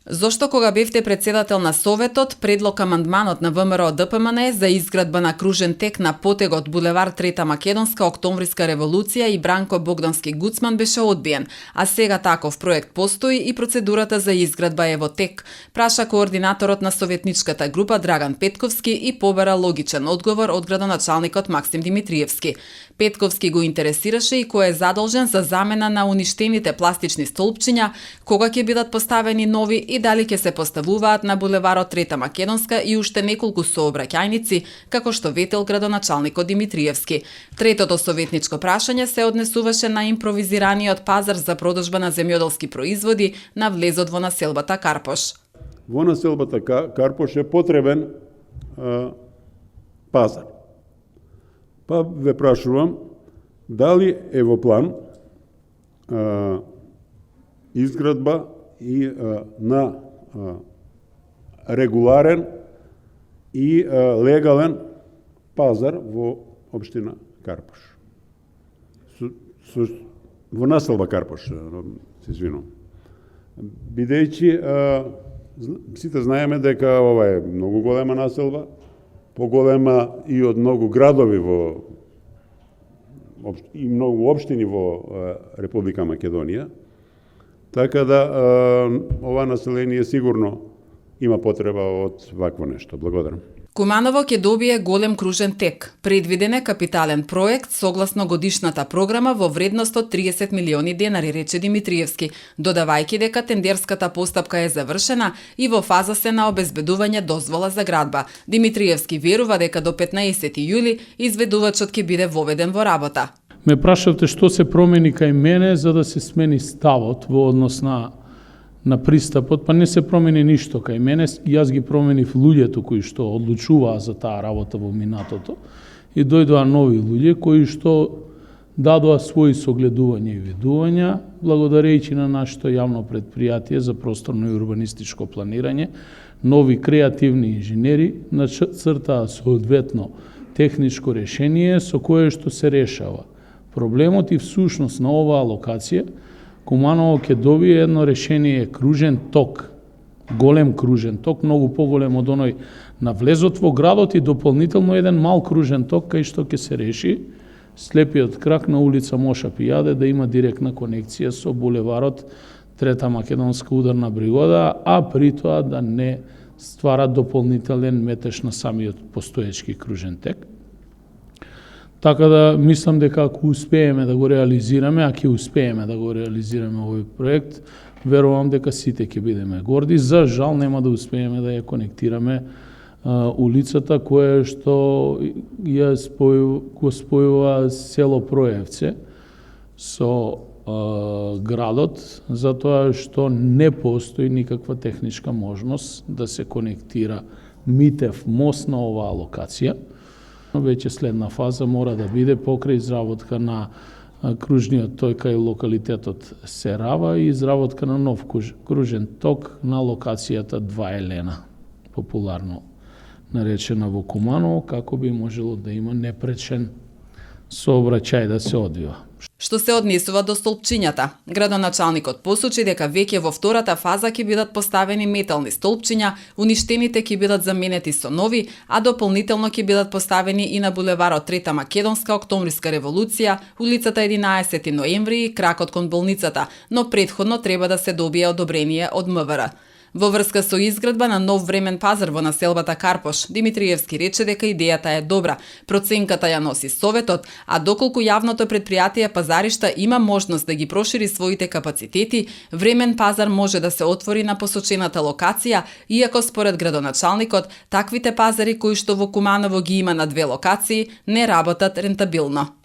Зошто кога бевте председател на Советот, предлог амандманот на ВМРО ДПМН за изградба на кружен тек на потегот булевар Трета Македонска, Октомвриска револуција и Бранко Богдански Гуцман беше одбиен, а сега таков проект постои и процедурата за изградба е во тек, праша координаторот на советничката група Драган Петковски и побара логичен одговор од градоначалникот Максим Димитриевски. Петковски го интересираше и кој е задолжен за замена на уништените пластични столпчиња, кога ќе бидат поставени нови и дали ќе се поставуваат на булеварот Трета Македонска и уште неколку сообраќајници, како што ветел градоначалникот Димитриевски. Третото советничко прашање се однесуваше на импровизираниот пазар за продажба на земјоделски производи на влезот во населбата Карпош. Во населбата Карпош е потребен пазар. Па ве прашувам, дали е во план изградба и на регуларен и легален пазар во општина Карпош. Во населба Карпош, се извинувам. Бидејќи сите знаеме дека ова е многу голема населба, поголема и од многу градови и многу општини во Република Македонија. Така да ова население сигурно има потреба од вакво нешто. Благодарам. Куманово ќе добие голем кружен тек. Предвиден е капитален проект согласно годишната програма во вредност од 30 милиони денари, рече Димитриевски, додавајќи дека тендерската постапка е завршена и во фаза се на обезбедување дозвола за градба. Димитриевски верува дека до 15 јули изведувачот ќе биде воведен во работа. Ме прашавте што се промени кај мене за да се смени ставот во однос на пристапот, па не се промени ништо кај мене, јас ги променив луѓето кои што одлучуваа за таа работа во минатото и дојдоа нови луѓе кои што дадоа своји согледувања и видувања, благодарејќи на нашето јавно предпријатие за просторно и урбанистичко планирање, нови креативни инженери нацртаа соодветно техничко решение со кое што се решава проблемот и всушност на оваа локација. Куманово ќе добие едно решение кружен ток, голем кружен ток, многу поголем од оној на влезот во градот и дополнително еден мал кружен ток кај што ќе се реши слепиот крак на улица Моша Пијаде да има директна конекција со булеварот Трета Македонска ударна бригода, а при тоа да не ствара дополнителен метеж на самиот постоечки кружен тек. Така да мислам дека ако успееме да го реализираме, а ќе успееме да го реализираме овој проект, верувам дека сите ќе бидеме горди. За жал нема да успееме да ја конектираме улицата која што ја го спојува село Проевце со градот, затоа што не постои никаква техничка можност да се конектира Митев мост на оваа локација. Веќе следна фаза мора да биде покрај изработка на кружниот тој кај локалитетот Серава и изработка на нов кружен ток на локацијата 2 Елена, популарно наречена во Куманово, како би можело да има непречен сообраќај да се одвива. Што се однесува до столпчињата, градоначалникот посочи дека веќе во втората фаза ќе бидат поставени метални столпчиња, уништените ќе бидат заменети со нови, а дополнително ќе бидат поставени и на булеварот Трета Македонска, Октомвриска револуција, улицата 11 ноември и кракот кон болницата, но претходно треба да се добие одобрение од МВР. Во врска со изградба на нов времен пазар во населбата Карпош, Димитриевски рече дека идејата е добра, проценката ја носи Советот, а доколку јавното предпријатие Пазаришта има можност да ги прошири своите капацитети, времен пазар може да се отвори на посочената локација, иако според градоначалникот, таквите пазари кои што во Куманово ги има на 2 локации, не работат рентабилно.